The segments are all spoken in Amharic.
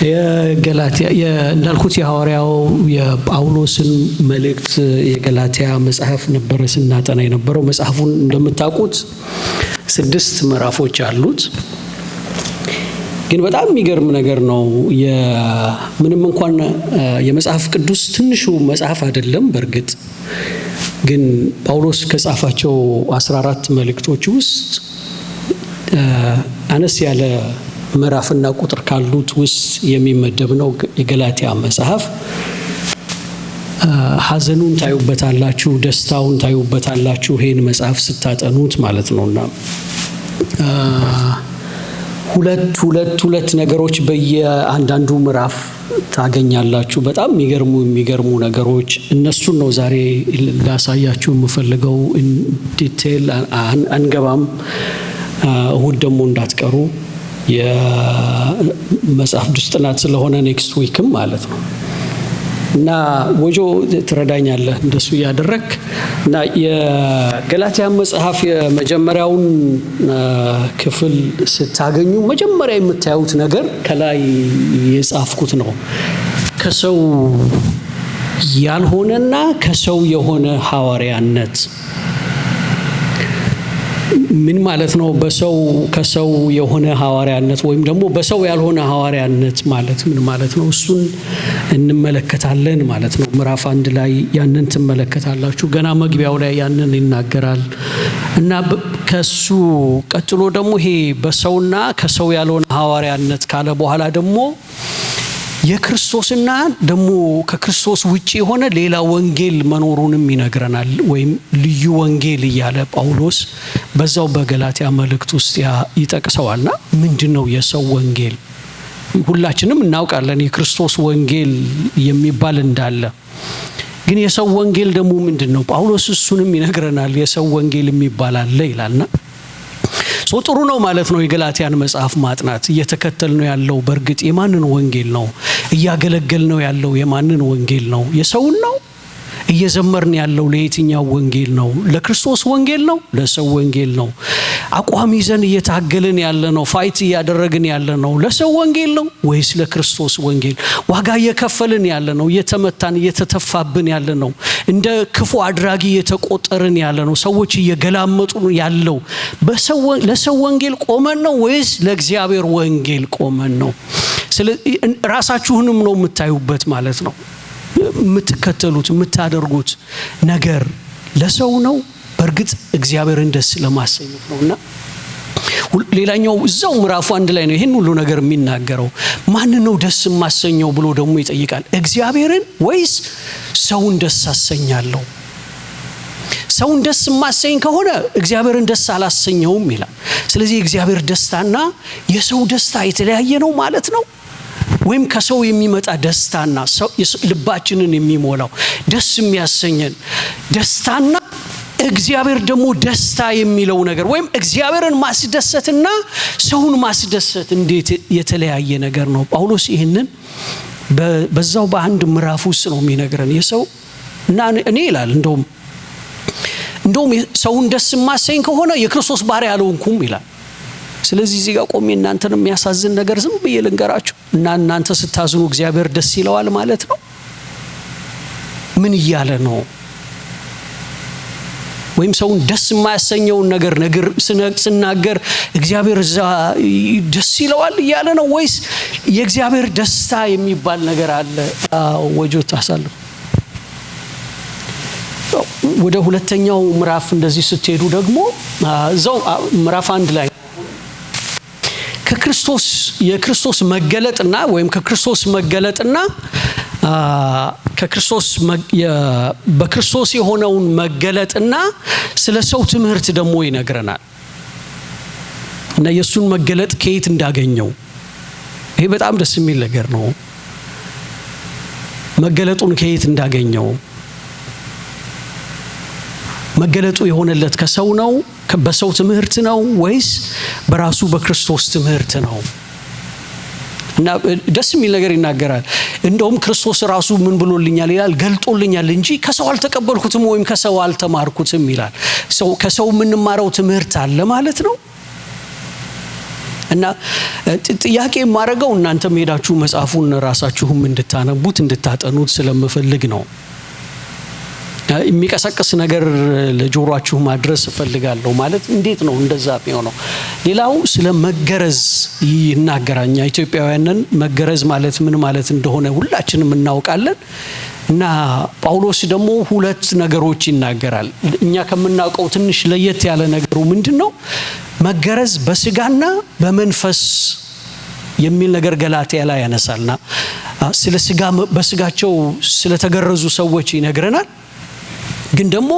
የገላትያ እንዳልኩት የሐዋርያው የጳውሎስን መልእክት የገላትያ መጽሐፍ ነበር ስናጠና የነበረው። መጽሐፉን እንደምታውቁት 6 ምዕራፎች አሉት። ግን በጣም የሚገርም ነገር ነው። ምንም እንኳን የመጽሐፍ ቅዱስ ትንሹ መጽሐፍ አይደለም። በእርግጥ ግን ጳውሎስ ከጻፋቸው 14 መልእክቶች ውስጥ አነስ ያለ ምዕራፍና ቁጥር ካሉት ውስጥ የሚመደብ ነው የገላትያ መጽሐፍ። ሐዘኑን ታዩበታላችሁ፣ ደስታውን ታዩበታላችሁ ይሄን መጽሐፍ ስታጠኑት ማለት ነውና ሁለት ነገሮች በየአንዳንዱ ምዕራፍ ታገኛላችሁ። በጣም የሚገርሙ ነገሮች። እነሱን ነው ዛሬ ላሳያችሁ የምፈልገው። ዲቴል አንገባም። እሁድ ደግሞ እንዳትቀሩ የመጽሐፍ ቅዱስ ጥናት ስለሆነ ኔክስት ዊክም ማለት ነው። እና ወጆ ትረዳኛለህ እንደሱ ያደረክ እና የገላትያ መጽሐፍ የመጀመሪያውን ክፍል ስታገኙ መጀመሪያ የምታዩት ነገር ከላይ የጻፍኩት ነው። ከሰው ያልሆነና ከሰው የሆነ ሐዋርያነት ምን ማለት ነው? ከሰው የሆነ ሐዋርያነት ወይም ደግሞ በሰው ያልሆነ ሐዋርያነት ማለት ምን ማለት ነው? እሱን እንመለከታለን ማለት ነው። ምዕራፍ 1 ላይ ያንን ትመለከታላችሁ። ገና መግቢያው ላይ ያንን ይናገራል እና ከሱ ቀጥሎ ደግሞ ይሄ በሰውና ከሰው ያልሆነ ሐዋርያነት ካለ በኋላ ደግሞ የክርስቶስና ደግሞ ከክርስቶስ ውጪ የሆነ ሌላ ወንጌል መኖሩንም ይነግረናል። ወይም ልዩ ወንጌል እያለ ጳውሎስ በዛው በገላትያ መልእክት ውስጥ ይጠቅሰዋልና ምንድነው የሰው ወንጌል? ሁላችንም እናውቃለን የክርስቶስ ወንጌል የሚባል እንዳለ። ግን የሰው ወንጌል ደግሞ ምንድነው? ጳውሎስ እሱንም ይነግረናል። የሰው ወንጌል የሚባል አለ ይላልና ጥሩ ነው ማለት ነው። የገላትያን መጽሐፍ ማጥናት እየተከተል ነው ያለው። በእርግጥ የማንን ወንጌል ነው እያገለገል ነው ያለው? የማንን ወንጌል ነው? የሰውን ነው እየዘመርን ያለው? ለየትኛው ወንጌል ነው? ለክርስቶስ ወንጌል ነው? ለሰው ወንጌል ነው? አቋም ይዘን እየታገልን ያለ ነው፣ ፋይት እያደረግን ያለ ነው ለሰው ወንጌል ነው ወይስ ለክርስቶስ ወንጌል? ዋጋ እየከፈልን ያለ ነው፣ እየተመታን እየተተፋብን ያለ ነው፣ እንደ ክፉ አድራጊ እየተቆጠርን ያለ ነው፣ ሰዎች እየገላመጡ ያለው ለሰው ወንጌል ቆመን ነው ወይስ ለእግዚአብሔር ወንጌል ቆመን ነው? ስለዚህ ራሳችሁንም ነው የምታዩበት ማለት ነው። የምትከተሉት የምታደርጉት ነገር ለሰው ነው? በእርግጥ እግዚአብሔርን ደስ ለማሰኘት ነውና ሌላኛው እዛው ምዕራፍ 1 ላይ ነው ይሄን ሁሉ ነገር የሚናገረው። ማን ነው ደስ የማሰኘው ብሎ ደግሞ ይጠይቃል። እግዚአብሔርን ወይስ ሰውን ደስ አሰኛለሁ? ሰውን ደስ የማሰኝ ከሆነ እግዚአብሔርን ደስ አላሰኘውም ይላል። ስለዚህ እግዚአብሔር ደስታና የሰው ደስታ የተለያየ ነው ማለት ነው። ወይም ከሰው የሚመጣ ደስታና ልባችንን የሚሞላው ደስ የሚያሰኘን ደስታና እግዚአብሔር ደግሞ ደስታ የሚለው ነገር ወይም እግዚአብሔርን ማስደሰትና ሰውን ማስደሰት እንዴት የተለያየ ነገር ነው? ጳውሎስ ይህንን በዛው በአንድ ምዕራፍ ውስጥ ነው የሚነግረን። የሰው እና እኔ ይላል እንደውም ሰውን ደስ የማሰኝ ከሆነ የክርስቶስ ባሪያ አልሆንኩም ይላል። ስለዚህ እዚህ ጋር ቆሜ እናንተን የሚያሳዝን ነገር ዝም ብዬ ልንገራችሁ እና እናንተ ስታዝኑ እግዚአብሔር ደስ ይለዋል ማለት ነው? ምን እያለ ነው? ወይም ሰውን ደስ የማያሰኘውን ነገር ስናገር እግዚአብሔር እዛ ደስ ይለዋል እያለ ነው ወይስ የእግዚአብሔር ደስታ የሚባል ነገር አለ? ወጆት አሳልፉ። ወደ ሁለተኛው ምዕራፍ እንደዚህ ስትሄዱ ደግሞ እዛው ምዕራፍ 1 ላይ የክርስቶስ መገለጥና ወይም ከክርስቶስ መገለጥና በክርስቶስ የሆነውን መገለጥና ስለ ሰው ትምህርት ደግሞ ይነግረናል እና የሱን መገለጥ ከየት እንዳገኘው። ይሄ በጣም ደስ የሚል ነገር ነው። መገለጡን ከየት እንዳገኘው፣ መገለጡ የሆነለት ከሰው ነው በሰው ትምህርት ነው ወይስ በራሱ በክርስቶስ ትምህርት ነው? እና ደስ የሚል ነገር ይናገራል። እንደውም ክርስቶስ ራሱ ምን ብሎልኛል ይላል? ገልጦልኛል እንጂ ከሰው አልተቀበልኩትም ወይም ከሰው አልተማርኩትም ይላል። ከሰው የምንማረው ትምህርት አለ ማለት ነው። እና ጥያቄ ማረጋው እናንተም ሄዳችሁ መጽሐፉን ራሳችሁም እንድታነቡት እንድታጠኑት ስለምፈልግ ነው። የሚቀሰቅስ ነገር ለጆሮአችሁ ማድረስ እፈልጋለሁ። ማለት እንዴት ነው እንደዛ የሚሆነው? ሌላው ስለ መገረዝ ይናገራኛ ኢትዮጵያውያንን መገረዝ ማለት ምን ማለት እንደሆነ ሁላችንም እናውቃለን። እና ጳውሎስ ደግሞ ሁለት ነገሮች ይናገራል። እኛ ከምናውቀው ትንሽ ለየት ያለ ነገሩ ምንድነው? መገረዝ በስጋና በመንፈስ የሚል ነገር ገላትያ ላይ ያነሳልና ስለ ስጋ በስጋቸው ስለተገረዙ ሰዎች ይነግረናል። ግን ደግሞ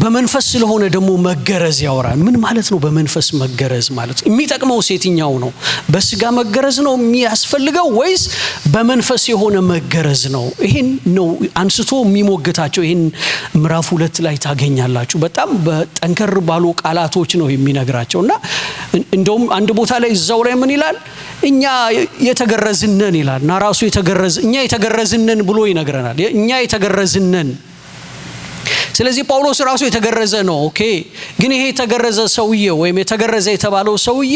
በመንፈስ ስለሆነ ደግሞ መገረዝ ያወራል። ምን ማለት ነው በመንፈስ መገረዝ ማለት? የሚጠቅመው የትኛው ነው? በስጋ መገረዝ ነው የሚያስፈልገው ወይስ በመንፈስ የሆነ መገረዝ ነው? ይሄን ነው አንስቶ የሚሞግታቸው። ይሄን ምዕራፍ 2 ላይ ታገኛላችሁ። በጣም በጠንከር ባሉ ቃላቶች ነው የሚነግራቸውና እንደውም አንድ ቦታ ላይ እዛው ላይ ምን ይላል? እኛ የተገረዝነን ይላልና ራሱ እኛ የተገረዝነን ብሎ ይነግረናል። እኛ የተገረዝነን። ስለዚህ ጳውሎስ ራሱ የተገረዘ ነው። ኦኬ። ግን ይሄ የተገረዘ ሰውዬ ወይም የተገረዘ የተባለው ሰውዬ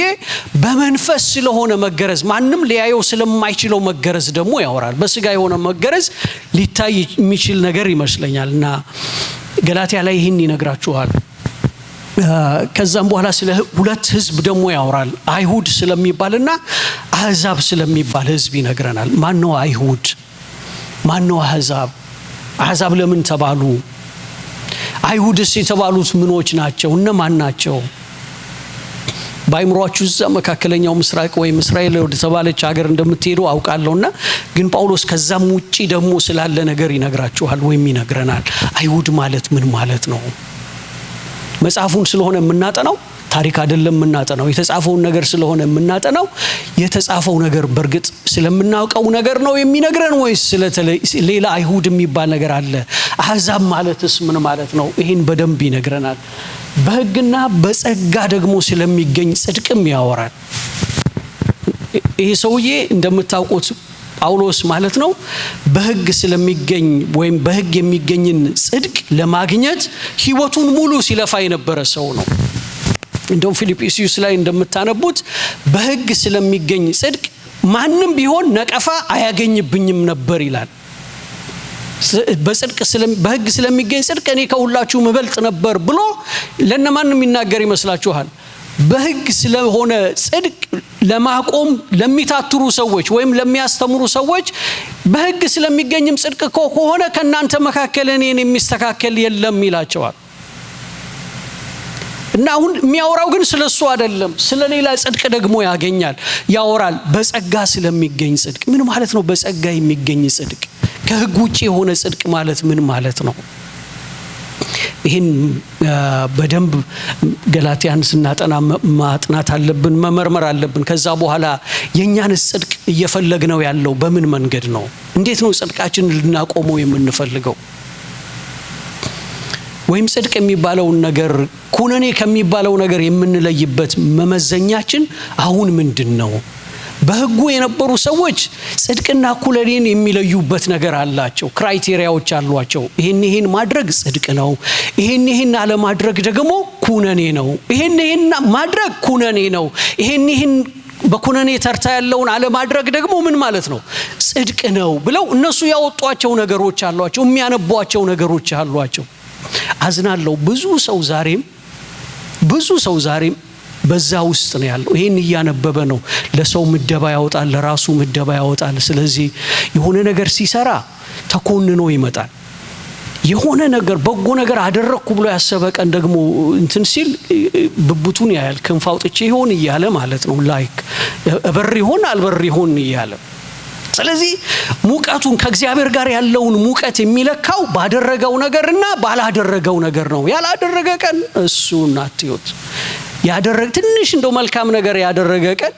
በመንፈስ ስለሆነ መገረዝ፣ ማንም ሊያየው ስለማይችለው መገረዝ ደግሞ ያወራል። በስጋ የሆነ መገረዝ ሊታይ የሚችል ነገር ይመስለኛልና ገላትያ ላይ ይህን ይነግራችኋል። ከዛም በኋላ ስለ ሁለት ህዝብ ደግሞ ያወራል። አይሁድ ስለሚባልና አህዛብ ስለሚባል ህዝብ ይነግረናል። ማን ነው አይሁድ? ማን ነው አህዛብ? አህዛብ ለምን ተባሉ? አይሁድስ የተባሉት ምኖች ናቸው? እነማን ናቸው? ባይምሯችሁ እዛ መካከለኛው ምስራቅ ወይም እስራኤል ወደ ተባለች ሀገር እንደምትሄዱ አውቃለሁና ግን ጳውሎስ ከዛም ውጪ ደግሞ ስላለ ነገር ይነግራችኋል ወይም ይነግረናል። አይሁድ ማለት ምን ማለት ነው? መጽሐፉን ስለሆነ የምናጠናው ታሪክ አይደለም የምናጠናው። የተጻፈውን ነገር ስለሆነ የምናጠናው የተጻፈው ነገር በርግጥ ስለምናውቀው ነገር ነው የሚነግረን ወይስ ሌላ አይሁድ የሚባል ነገር አለ? አህዛብ ማለትስ ምን ማለት ነው? ይሄን በደንብ ይነግረናል። በሕግና በጸጋ ደግሞ ስለሚገኝ ጽድቅም ያወራል። ይሄ ሰውዬ እንደምታውቁት ጳውሎስ ማለት ነው በሕግ ስለሚገኝ ወይም በሕግ የሚገኝን ጽድቅ ለማግኘት ህይወቱን ሙሉ ሲለፋ የነበረ ሰው ነው። እንደውም ፊልጵስዩስ ላይ እንደምታነቡት በሕግ ስለሚገኝ ጽድቅ ማንም ቢሆን ነቀፋ አያገኝብኝም ነበር ይላል። በሕግ ስለሚገኝ ጽድቅ እኔ ከሁላችሁ ምበልጥ ነበር ብሎ ለነማን የሚናገር ይመስላችኋል? በሕግ ስለሆነ ጽድቅ ለማቆም ለሚታትሩ ሰዎች ወይም ለሚያስተምሩ ሰዎች በሕግ ስለሚገኝም ጽድቅ ከሆነ ከናንተ መካከል እኔን የሚስተካከል የለም ይላቸዋል። እና አሁን የሚያወራው ግን ስለሱ አይደለም፣ ስለሌላ ጽድቅ ደግሞ ያወራል። በጸጋ ስለሚገኝ ጽድቅ ምን ማለት ነው? በጸጋ የሚገኝ ጽድቅ ከሕግ ውጪ የሆነ ጽድቅ ማለት ምን ማለት ነው? ይህን በደንብ ገላትያን ስናጠና ማጥናት አለብን፣ መመርመር አለብን። ከዛ በኋላ የኛንስ ጽድቅ እየፈለግነው ያለው በምን መንገድ ነው? እንዴት ነው ጽድቃችን ልናቆመው የምንፈልገው? ወይም ጽድቅ የሚባለውን ነገር ኩነኔ ከሚባለው ነገር የምንለይበት መመዘኛችን አሁን ምንድነው? በሕጉ የነበሩ ሰዎች ጽድቅና ኩነኔን የሚለዩበት ነገር አላቸው። ክራይቴሪያዎች አሏቸው። ይሄን ማድረግ ጽድቅ ነው፣ ይሄን አለማድረግ ደግሞ ኩነኔ ነው፣ ይሄን ማድረግ ኩነኔ ነው፣ ይሄን በኩነኔ ተርታ ያለውን አለማድረግ ደግሞ ምን ማለት ነው? ጽድቅ ነው ብለው እነሱ ያወጧቸው ነገሮች አሏቸው፣ የሚያነቧቸው ነገሮች አሏቸው። አዝናለሁ። ብዙ ሰው ዛሬም በዛ ውስጥ ነው ያለው። ይሄን እያነበበ ነው። ለሰው ምደባ ያወጣል፣ ለራሱ ምደባ ያወጣል። ስለዚህ የሆነ ነገር ሲሰራ ተኮንኖ ይመጣል። የሆነ ነገር በጎ ነገር አደረኩ ብሎ ያሰበ ቀን ደግሞ እንትን ሲል ብብቱን ያያል። ክንፍ አውጥቼ ይሆን እያለ ማለት ነው። ላይክ በር ይሆን አልበር ይሆን እያለ። ስለዚህ ሙቀቱን ከእግዚአብሔር ጋር ያለውን ሙቀት የሚለካው ባደረገው ነገርና ባላደረገው ነገር ነው። ያላደረገ ቀን እሱን አትዩት። ያደረገ ትንሽ እንደው መልካም ነገር ያደረገ ቀን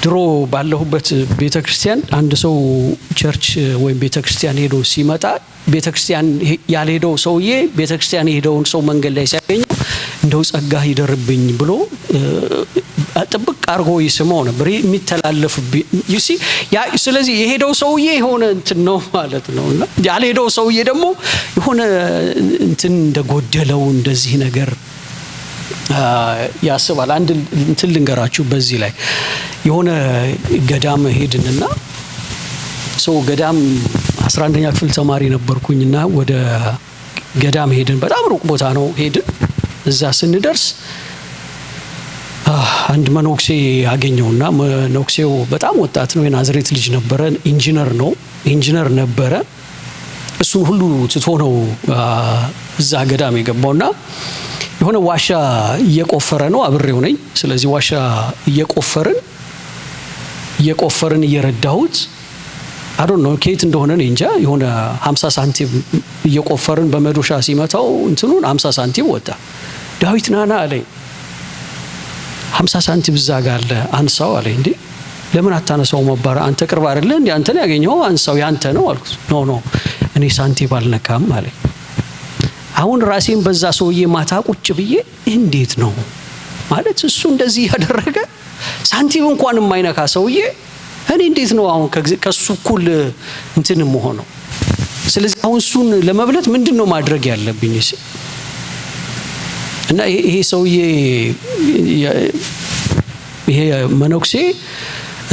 ድሮ ባለሁበት ቤተክርስቲያን አንድ ሰው ቸርች ወይም ቤተክርስቲያን ሄዶ ሲመጣ ቤተክርስቲያን ያልሄደው ሰውዬ ቤተክርስቲያን የሄደውን ሰው መንገድ ላይ ሲያገኘው እንደው ጸጋ ይደርብኝ ብሎ ጥብቅ አርጎ ይስመው ነበር የሚተላለፍ ዩሲ ስለዚህ የሄደው ሰውዬ የሆነ እንትን ነው ማለት ነውና ያልሄደው ሰውዬ ደግሞ የሆነ እንትን እንደጎደለው እንደዚህ ነገር ያስባል። አንድ እንትን ልንገራችሁ በዚህ ላይ የሆነ ገዳም ሄድንና ገዳም 11ኛ ክፍል ተማሪ ነበርኩኝና ወደ ገዳም ሄድን። በጣም ሩቅ ቦታ ነው ሄድን። እዛ ስንደርስ አንድ መነኩሴ አገኘውና መነኩሴው በጣም ወጣት ነው፣ የናዝሬት ልጅ ነበረ፣ ኢንጂነር ነበረ። እሱን ሁሉ ትቶ ነው እዛ ገዳም የገባውና የሆነ ዋሻ እየቆፈረ ነው፣ አብሬው ነኝ። ስለዚህ ዋሻ እየቆፈርን እየረዳሁት አዶን ነው ከየት እንደሆነ እኔ እንጃ፣ የሆነ 50 ሳንቲም እየቆፈርን በመዶሻ ሲመታው እንትኑን 50 ሳንቲም ወጣ። ዳዊት ናና አለኝ፣ 50 ሳንቲም እዛ ጋር አለ አንሳው አለኝ። እንዴ ለምን አታነሳው መባራ አንተ ቅርብ አይደለ እንዴ አንተ ነው ያገኘው አንሳው ያንተ ነው አልኩት። ኖ እኔ ሳንቲም አልነካም አለኝ። አሁን ራሴን በዛ ሰውዬ ማታ ቁጭ ብዬ እንዴት ነው ማለት እሱ እንደዚህ ያደረገ ሳንቲም እንኳን የማይነካ ሰውዬ እኔ እንዴት ነው አሁን ከሱ እኩል እንትን መሆነው? ስለዚህ አሁን እሱን ለመብለት ምንድነው ማድረግ ያለብኝ? እና ይሄ ሰውዬ ይሄ መነኩሴ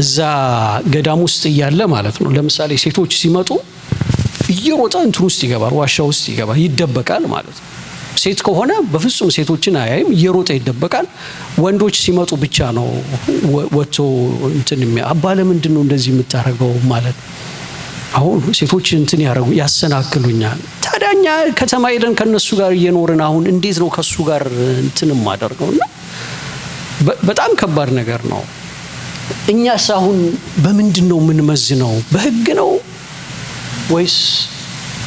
እዛ ገዳም ውስጥ እያለ ማለት ነው፣ ለምሳሌ ሴቶች ሲመጡ እየሮጠ እንትን ውስጥ ይገባል፣ ዋሻ ውስጥ ይገባል፣ ይደበቃል ማለት ነው። ሴት ከሆነ በፍጹም ሴቶችን አያይም፣ እየሮጠ ይደበቃል። ወንዶች ሲመጡ ብቻ ነው ወጥቶ እንትን አባለ ምንድነው እንደዚህ የምታረገው ማለት አሁን ሴቶች እንትን ያሰናክሉኛል። ታዲያኛ ከተማ ሄደን ከነሱ ጋር እየኖርን አሁን እንዴት ነው ከሱ ጋር እንትን ማደርገውና በጣም ከባድ ነገር ነው። እኛስ አሁን በምንድነው የምንመዝነው? በህግ ነው ወይስ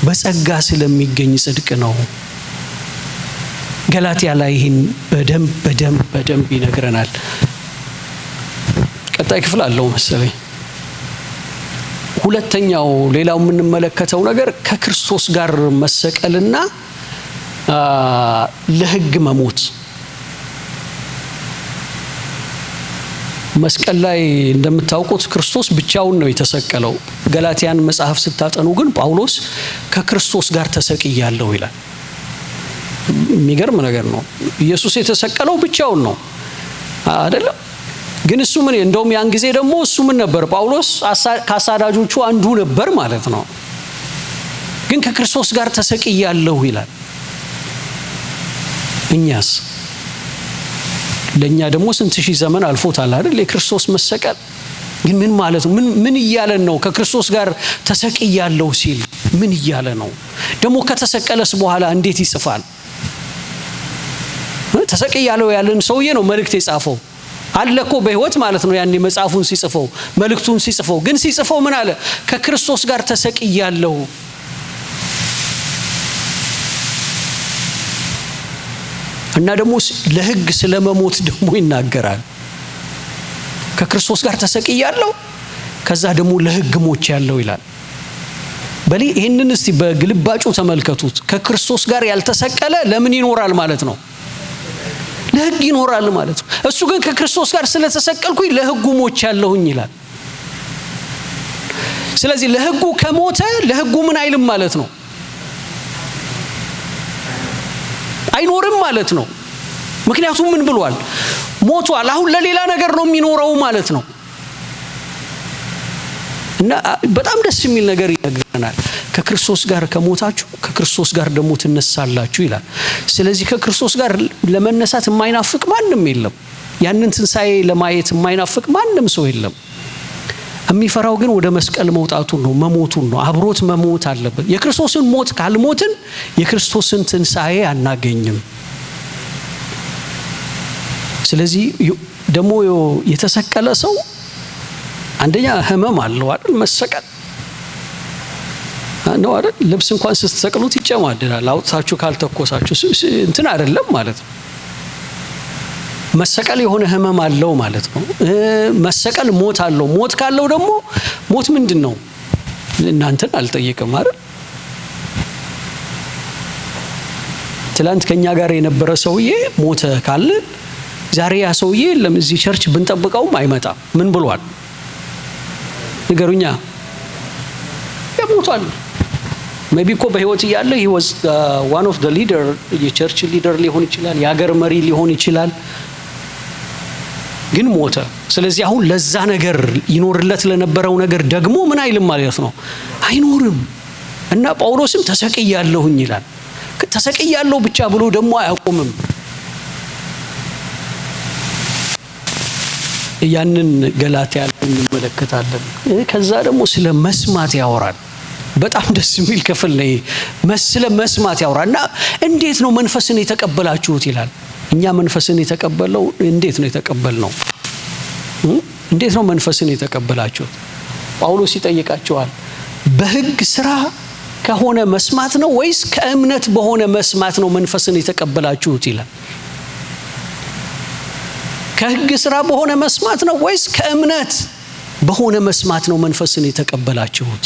በጸጋ ስለሚገኝ ጽድቅ ነው? ገላትያ ላይ ይህን በደንብ ይነግረናል። ቀጣይ ክፍል አለው መሰለኝ። ሁለተኛው ሌላው የምንመለከተው ነገር ከክርስቶስ ጋር መሰቀልና ለህግ መሞት። መስቀል ላይ እንደምታውቁት ክርስቶስ ብቻውን ነው የተሰቀለው። ገላትያን መጽሐፍ ስታጠኑ ግን ጳውሎስ ከክርስቶስ ጋር ተሰቅያለሁ ይላል። የሚገርም ነገር ነው። ኢየሱስ የተሰቀለው ብቻውን ነው አይደለም? ግን እሱ ምን እንደውም ያን ጊዜ ደግሞ እሱ ምን ነበር? ጳውሎስ ከአሳዳጆቹ አንዱ ነበር ማለት ነው። ግን ከክርስቶስ ጋር ተሰቅያለሁ ይላል። እኛስ ለኛ ደግሞ ስንት ሺህ ዘመን አልፎታል አይደል? የክርስቶስ መሰቀል ግን ምን ማለት ነው? ምን እያለን ነው? ከክርስቶስ ጋር ተሰቅያለሁ ሲል ምን እያለ ነው? ደግሞ ከተሰቀለስ በኋላ እንዴት ይጽፋል? ተሰቅያለሁ ያለን ሰውዬ ነው መልእክት የጻፈው አለኮ በህይወት ማለት ነው። ያኔ መጽሐፉን ሲጽፈው መልእክቱን ሲጽፈው ግን ሲጽፈው ምን አለ? ከክርስቶስ ጋር ተሰቅያለሁ። እና ደግሞ ለህግ ስለመሞት ደግሞ ይናገራል። ከክርስቶስ ጋር ተሰቅያለሁ ከዛ ደግሞ ለህግ ሞች ያለው ይላል። በሊ ይሄንን እስቲ በግልባጩ ተመልከቱት። ከክርስቶስ ጋር ያልተሰቀለ ለምን ይኖራል ማለት ነው? ለህግ ይኖራል ማለት ነው። እሱ ግን ከክርስቶስ ጋር ስለተሰቀልኩኝ ለህጉ ሞች ያለሁኝ ይላል። ስለዚህ ለህጉ ከሞተ ለህጉ ምን አይልም ማለት ነው? አይኖርም ማለት ነው። ምክንያቱም ምን ብሏል? ሞቷል። አሁን ለሌላ ነገር ነው የሚኖረው ማለት ነው። እና በጣም ደስ የሚል ነገር ይነግረናል። ከክርስቶስ ጋር ከሞታችሁ ከክርስቶስ ጋር ደግሞ ትነሳላችሁ ይላል። ስለዚህ ከክርስቶስ ጋር ለመነሳት የማይናፍቅ ማንም የለም። ያንን ትንሳኤ ለማየት የማይናፍቅ ማንም ሰው የለም። የሚፈራው ግን ወደ መስቀል መውጣቱን ነው፣ መሞቱን ነው። አብሮት መሞት አለበት። የክርስቶስን ሞት ካልሞትን የክርስቶስን ትንሳኤ አናገኝም። ስለዚህ ደግሞ የተሰቀለ ሰው አንደኛ ህመም አለው አይደል? መሰቀል ነው አይደል? ልብስ እንኳን ስትሰቅሉት ይጨማደዳል። አውጥታችሁ ካልተኮሳችሁ እንትን አይደለም ማለት ነው። መሰቀል የሆነ ህመም አለው ማለት ነው። መሰቀል ሞት አለው። ሞት ካለው ደግሞ ሞት ምንድነው? እናንተን አልጠየቅም አይደል? ትላንት ከኛ ጋር የነበረ ሰውዬ ሞተ ካለ ዛሬ ያ ሰውዬ ለዚህ ቸርች ብንጠብቀውም አይመጣም። ምን ብሏል? ንገሩኛ። ያሞቷል። ሜቢ እኮ በህይወት እያለ he was one of the leader የቸርች ሊደር ሊሆን ይችላል፣ የሀገር መሪ ሊሆን ይችላል፣ ግን ሞተ። ስለዚህ አሁን ለዛ ነገር ይኖርለት ለነበረው ነገር ደግሞ ምን አይልም ማለት ነው፣ አይኖርም። እና ጳውሎስም ተሰቅያለሁኝ ይላል። ተሰቅያለሁ ብቻ ብሎ ደግሞ አያቆምም። ያንን ገላትያ ላይ እንመለከታለን። ከዛ ደግሞ ስለ መስማት ያወራል። በጣም ደስ የሚል ክፍል ነው። ስለ መስማት ያወራልና እንዴት ነው መንፈስን የተቀበላችሁት ይላል። እኛ መንፈስን የተቀበለው እንዴት ነው የተቀበልነው? እንዴት ነው መንፈስን የተቀበላችሁት? ጳውሎስ ይጠይቃቸዋል። በሕግ ስራ ከሆነ መስማት ነው ወይስ ከእምነት በሆነ መስማት ነው መንፈስን የተቀበላችሁት ይላል። ከሕግ ስራ በሆነ መስማት ነው ወይስ ከእምነት በሆነ መስማት ነው መንፈስን የተቀበላችሁት?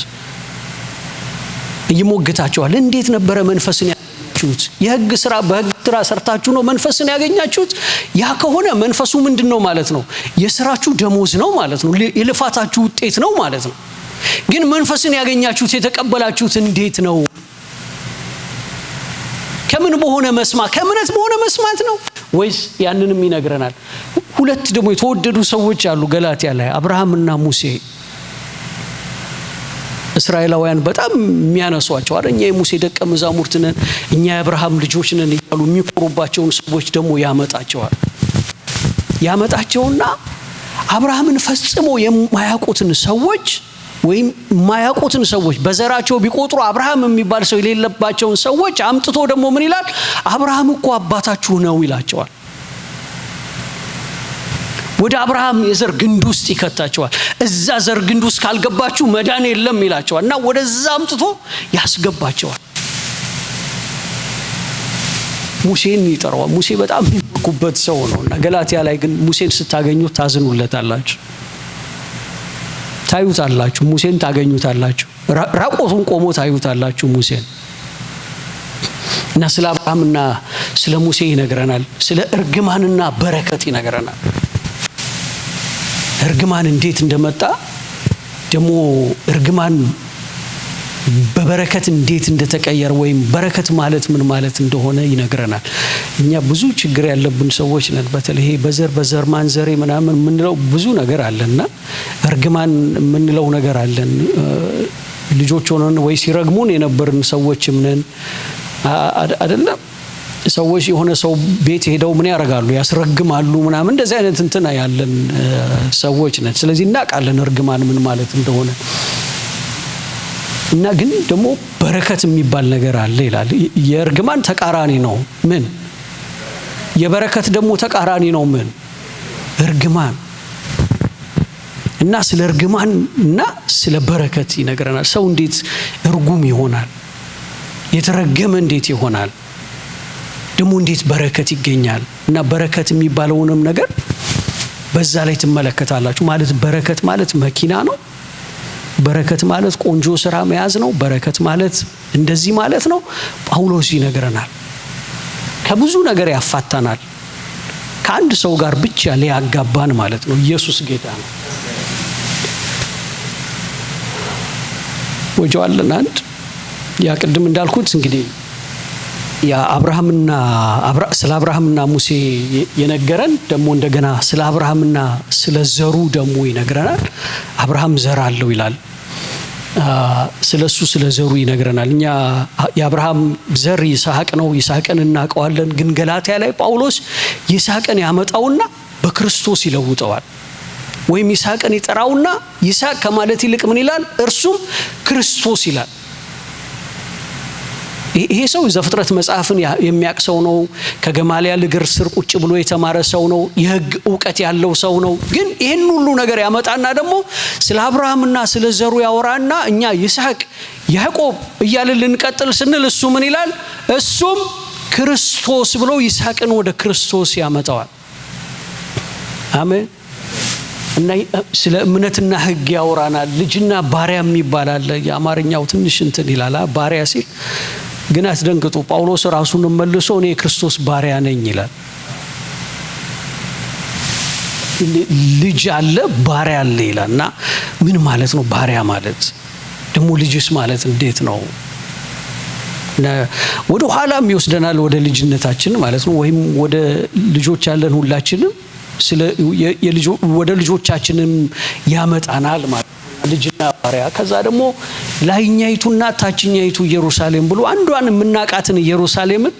ይሞግታቸዋል። እንዴት ነበረ መንፈስን ያገኛችሁት? የሕግ ስራ በሕግ ስራ ሰርታችሁ ነው መንፈስን ያገኛችሁት? ያ ከሆነ መንፈሱ ምንድነው ማለት ነው? የሥራችሁ ደሞዝ ነው ማለት ነው። የልፋታችሁ ውጤት ነው ማለት ነው። ግን መንፈስን ያገኛችሁት የተቀበላችሁት እንዴት ነው? ከምን በሆነ መስማት? ከእምነት በሆነ መስማት ነው ወይስ? ያንንም ይነግረናል። ሁለት ደግሞ የተወደዱ ሰዎች አሉ ገላትያ ላይ፣ አብርሃምና ሙሴ። እስራኤላውያን በጣም የሚያነሷቸው አይደል? እኛ የሙሴ ደቀ መዛሙርት ነን፣ እኛ የአብርሃም ልጆች ነን እያሉ የሚቆሩባቸውን ሰዎች ደግሞ ያመጣቸውና አብርሃምን ፈጽሞ የማያውቁትን ሰዎች ወይም የማያውቁትን ሰዎች በዘራቸው ቢቆጥሩ አብርሃም የሚባል ሰው የሌለባቸውን ሰዎች አምጥቶ ደግሞ ምን ይላል? አብርሃም እኮ አባታችሁ ነው ይላቸዋል። ወደ አብርሃም የዘር ግንድ ውስጥ ይከታቸዋል። እዛ ዘር ግንድ ውስጥ ካልገባችሁ መዳን የለም ይላቸዋል። እና ወደዛ አምጥቶ ያስገባቸዋል። ሙሴን ይጠራዋል። ሙሴ በጣም የሚመኩበት ሰው ነው። እና ገላትያ ላይ ግን ሙሴን ስታገኙት ታዝኑለታላችሁ፣ ታዩታላችሁ። ሙሴን ታገኙታላችሁ፣ ራቆቱን ቆሞ ታዩታላችሁ ሙሴን። እና ስለ አብርሃምና ስለ ሙሴ ይነግረናል። ስለ እርግማንና በረከት ይነግረናል። እርግማን እንዴት እንደመጣ ደግሞ እርግማን በበረከት እንዴት እንደተቀየረ ወይም በረከት ማለት ምን ማለት እንደሆነ ይነግረናል። እኛ ብዙ ችግር ያለብን ሰዎች ነን። በተለይ በዘር ማንዘሬ ምናምን የምንለው ብዙ ነገር አለና እርግማን የምንለው ነገር አለን። ልጆች ሆነን ወይ ሲረግሙን የነበርን ሰዎችም ነን አይደለም። ሰዎች የሆነ ሰው ቤት ሄደው ምን ያደርጋሉ? ያስረግማሉ ምናምን። እንደዚህ አይነት እንትና ያለን ሰዎች ነን። ስለዚህ እናውቃለን እርግማን ምን ማለት እንደሆነ። እና ግን ደግሞ በረከት የሚባል ነገር አለ ይላል። የእርግማን ተቃራኒ ነው ምን? የበረከት ደግሞ ተቃራኒ ነው ምን? እርግማን። እና ስለ እርግማን እና ስለ በረከት ይነግረናል። ሰው እንዴት እርጉም ይሆናል? የተረገመ እንዴት ይሆናል? ደግሞ እንዴት በረከት ይገኛል? እና በረከት የሚባለውንም ነገር በዛ ላይ ትመለከታላችሁ። ማለት በረከት ማለት መኪና ነው። በረከት ማለት ቆንጆ ስራ መያዝ ነው። በረከት ማለት እንደዚህ ማለት ነው። ጳውሎስ ይነግረናል። ከብዙ ነገር ያፋታናል። ከአንድ ሰው ጋር ብቻ ሊያጋባን ማለት ነው። ኢየሱስ ጌታ ነው። ወጀዋለን አንድ ያ ቅድም እንዳልኩት እንግዲህ ያ ስለ አብርሃምና ሙሴ የነገረን ደግሞ እንደገና ስለ አብርሃምና ስለ ዘሩ ደግሞ ይነግረናል። አብርሃም ዘር አለው ይላል። ስለሱ ስለ ዘሩ ይነግረናል። እኛ የአብርሃም ዘር ይስሐቅ ነው። ይስሐቅን እናውቀዋለን። ግን ገላትያ ላይ ጳውሎስ ይስሐቅን ያመጣውና በክርስቶስ ይለውጠዋል። ወይም ይስሐቅን ይጠራውና ይስሐቅ ከማለት ይልቅ ምን ይላል? እርሱም ክርስቶስ ይላል። ይሄ ሰው ዘፍጥረት መጽሐፍን የሚያውቅ ሰው ነው። ከገማልያል እግር ስር ቁጭ ብሎ የተማረ ሰው ነው። የሕግ ዕውቀት ያለው ሰው ነው። ግን ይህን ሁሉ ነገር ያመጣና ደግሞ ስለ አብርሃምና ስለ ዘሩ ያወራና እኛ ይስሐቅ ያዕቆብ እያልን ልንቀጥል ስንል እሱ ምን ይላል? እሱም ክርስቶስ ብሎ ይስሐቅን ወደ ክርስቶስ ያመጣዋል። አሜን። እና ስለ እምነትና ሕግ ያወራናል። ልጅና ባሪያም ይባላል። የአማርኛው ትንሽ እንትን ይላል ባሪያ ሲል፣ ግን አትደንግጡ። ጳውሎስ ራሱን መልሶ እኔ የክርስቶስ ባሪያ ነኝ ይላል። ልጅ አለ ባሪያ አለ ይላልና ምን ማለት ነው? ባሪያ ማለት ደግሞ ልጅስ ማለት እንዴት ነው? ወደ ኋላም ይወስደናል ወደ ልጅነታችን ማለት ነው። ወይም ወደ ልጆች ያለን ሁላችንም ወደ ልጆቻችንም ያመጣናል ማለት ነው። ልጅና ባሪያ ከዛ ደግሞ ላይኛይቱና ታችኛይቱ ኢየሩሳሌም ብሎ አንዷን የምናቃትን ኢየሩሳሌምን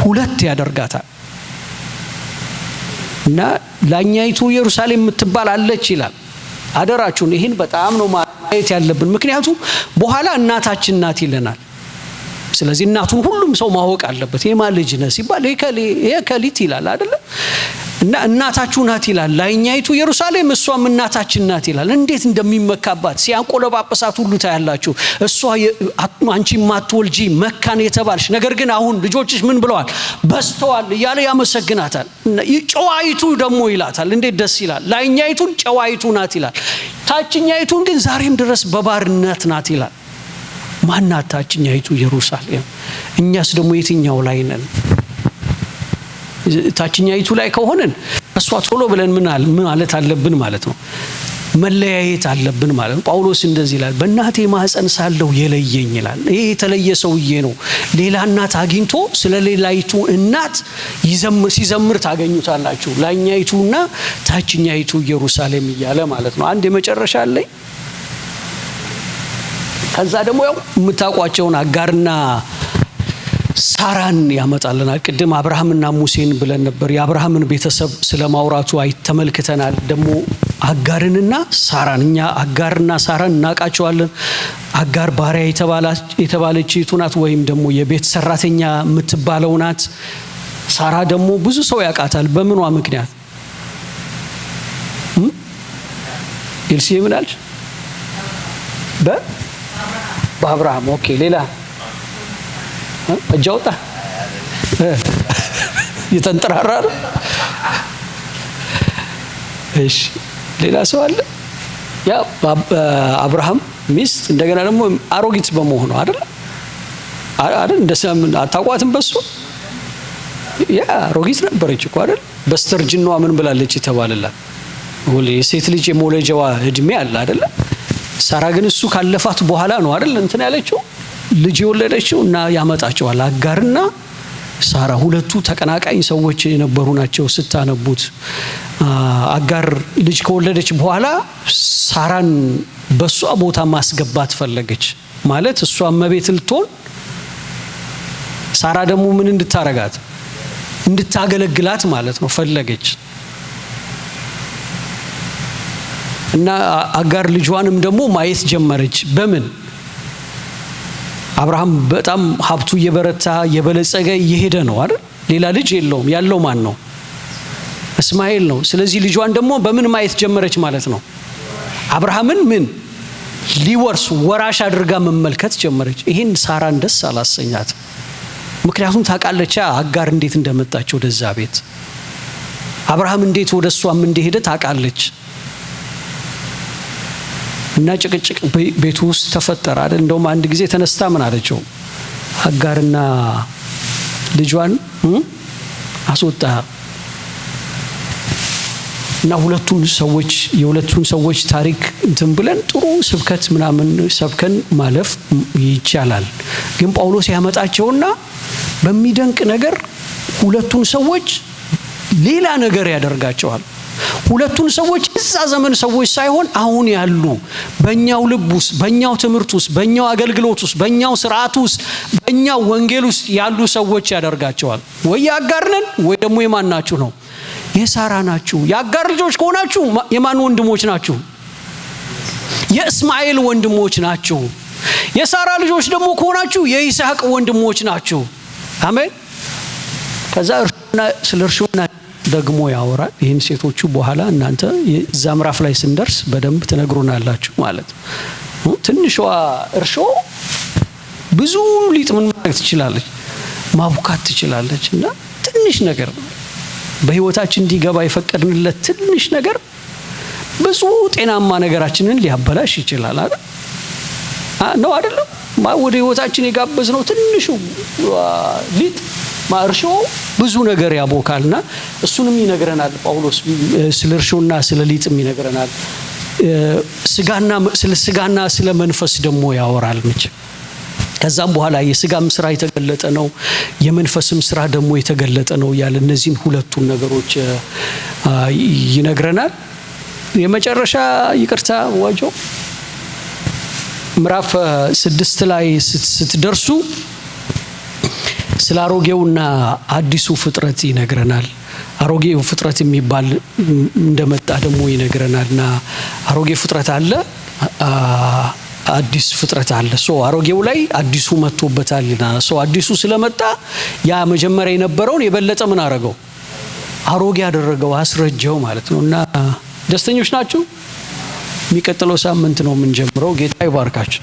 ሁለት ያደርጋታል። እና ላይኛይቱ ኢየሩሳሌም የምትባል አለች ይላል። አደራችሁን ይህን በጣም ነው ማየት ያለብን። ምክንያቱም በኋላ እናታችን ናት ይለናል። ስለዚህ እናቱን ሁሉም ሰው ማወቅ አለበት። የማን ልጅ ነህ ሲባል ይሄ ከሊት ይላል አይደል? እና እናታችሁ ናት ይላል። ላይኛይቱ ኢየሩሳሌም እሷም እናታችን ናት ይላል። እንዴት እንደሚመካባት ሲያንቆለጳጳሳት ሁሉ ታያላችሁ። እሷ አንቺ ማትወልጂ መካን የተባልሽ ነገር ግን አሁን ልጆችሽ ምን ብለዋል? በስተዋል እያለ ያመሰግናታል። ጨዋይቱ ደግሞ ይላታል። እንዴት ደስ ይላል! ላይኛይቱን ጨዋይቱ ናት ይላል። ታችኛይቱን ግን ዛሬም ድረስ በባርነት ናት ይላል። ማናት ታችኛይቱ ኢየሩሳሌም? እኛስ ደግሞ የትኛው ላይ ነን? ታችኛይቱ ላይ ከሆነን እሷ ቶሎ ብለን ምን ማለት አለብን ማለት ነው? መለያየት አለብን ማለት ነው። ጳውሎስ እንደዚህ ይላል፣ በእናቴ ማህፀን ሳለሁ የለየኝ ይላል። ይሄ የተለየ ሰውዬ ነው። ሌላ እናት አግኝቶ ስለ ሌላይቱ እናት ሲዘምር ታገኙታላችሁ። ላይኛይቱና ታችኛይቱ ኢየሩሳሌም እያለ ማለት ነው። አንድ የመጨረሻ አለኝ። ከዛ ደግሞ ያው የምታውቋቸውን አጋርና ሳራን ያመጣልናል። ቅድም አብርሃምና ሙሴን ብለን ነበር። የአብርሃምን ቤተሰብ ስለማውራቱ ተመልክተናል። ደግሞ አጋርንና ሳራን እኛ አጋርና ሳራን እናውቃቸዋለን። አጋር ባሪያ የተባለች ናት፣ ወይም ደግሞ የቤት ሰራተኛ የምትባለው ናት። ሳራ ደግሞ ብዙ ሰው ያውቃታል። በምኗ ምክንያት? ኤልሲ ምን አለች? በአብርሃም። ኦኬ ሌላ እጃውጣ የተንጠራራ ነው። እሺ ሌላ ሰው አለ? ያ አብርሃም ሚስት እንደገና ደግሞ አሮጊት በመሆኑ አይደል እንደሰም አታቋትም። በሱ ያ አሮጊት ነበረች እኮ አይደል? በስተርጅናዋ ምን ብላለች የተባለላት? ሁሌ የሴት ልጅ የመውለጃዋ እድሜ አለ አይደል? ሳራ ግን እሱ ካለፋት በኋላ ነው አይደል እንትን ያለችው ልጅ የወለደችው። እና ያመጣቸዋል አጋርና ሳራ ሁለቱ ተቀናቃኝ ሰዎች የነበሩ ናቸው። ስታነቡት አጋር ልጅ ከወለደች በኋላ ሳራን በሷ ቦታ ማስገባት ፈለገች ማለት እሷ እመቤት ልትሆን፣ ሳራ ደግሞ ምን እንድታረጋት እንድታገለግላት ማለት ነው ፈለገች። እና አጋር ልጇንም ደግሞ ማየት ጀመረች። በምን? አብርሃም በጣም ሀብቱ እየበረታ እየበለጸገ እየሄደ ነው አይደል? ሌላ ልጅ የለውም። ያለው ማን ነው? እስማኤል ነው። ስለዚህ ልጇን ደግሞ በምን ማየት ጀመረች ማለት ነው? አብርሃምን ምን ሊወርስ ወራሽ አድርጋ መመልከት ጀመረች። ይሄን ሳራን ደስ አላሰኛት። ምክንያቱም ታውቃለች አጋር እንዴት እንደመጣች ወደዛ ቤት፣ አብርሃም እንዴት ወደሷም እንደሄደ ታውቃለች። እና ጭቅጭቅ ቤቱ ውስጥ ተፈጠረ አይደል? እንደውም አንድ ጊዜ ተነስታ ምን አለችው? አጋርና ልጇን አስወጣ። እና የሁለቱን ሰዎች ታሪክ እንትን ብለን ጥሩ ስብከት ምናምን ሰብከን ማለፍ ይቻላል። ግን ጳውሎስ ያመጣቸውና በሚደንቅ ነገር ሁለቱን ሰዎች ሌላ ነገር ያደርጋቸዋል። ሁለቱን ሰዎች እዛ ዘመን ሰዎች ሳይሆን አሁን ያሉ በእኛው ልብ ውስጥ፣ በእኛው ትምህርት ውስጥ፣ በእኛው አገልግሎት ውስጥ፣ በእኛው ስርዓት ውስጥ፣ በእኛው ወንጌል ውስጥ ያሉ ሰዎች ያደርጋቸዋል። ወይ የአጋር ነን ወይ ደግሞ የማን ናችሁ ነው? የሳራ ናችሁ። የአጋር ልጆች ከሆናችሁ የማን ወንድሞች ናችሁ? የእስማኤል ወንድሞች ናችሁ። የሳራ ልጆች ደግሞ ከሆናችሁ የይስሐቅ ወንድሞች ናችሁ። አሜን። ከዛ ስለ እርሾና ደግሞ ያወራል። ይህን ሴቶቹ በኋላ እናንተ እዛ ምዕራፍ ላይ ስንደርስ በደንብ ትነግሩናላችሁ ማለት ነው። ትንሿ እርሾ ብዙ ሊጥ ምን ማድረግ ትችላለች? ማቡካት ትችላለች። እና ትንሽ ነገር በህይወታችን እንዲገባ የፈቀድንለት ትንሽ ነገር ብዙ ጤናማ ነገራችንን ሊያበላሽ ይችላል አይደል? ነው አይደለም? ወደ ህይወታችን የጋበዝነው ትንሹ ሊጥ ማርሾ ብዙ ነገር ያቦካልና እሱንም ይነግረናል ጳውሎስ። ስለ እርሾና ስለ ሊጥም ይነግረናል። ስጋና ስለ መንፈስ ደግሞ ያወራል። ከዛም በኋላ የስጋም ስራ የተገለጠ ነው፣ የመንፈስም ስራ ደግሞ የተገለጠ ነው ያለ እነዚህን ሁለቱን ነገሮች ይነግረናል። የመጨረሻ ይቅርታ ዋጆ ምዕራፍ 6 ላይ ስትደርሱ ስለ አሮጌውና አዲሱ ፍጥረት ይነግረናል። አሮጌው ፍጥረት የሚባል እንደመጣ ደግሞ ይነግረናልና አሮጌ ፍጥረት አለ፣ አዲስ ፍጥረት አለ። አሮጌው ላይ አዲሱ መጥቶበታልና አዲሱ ስለመጣ ያ መጀመሪያ የነበረውን የበለጠ ምን አረገው? አሮጌ ያደረገው፣ አስረጀው ማለት ነውና ደስተኞች ናችሁ? የሚቀጥለው ሳምንት ነው የምንጀምረው። ጌታ ይባርካችሁ።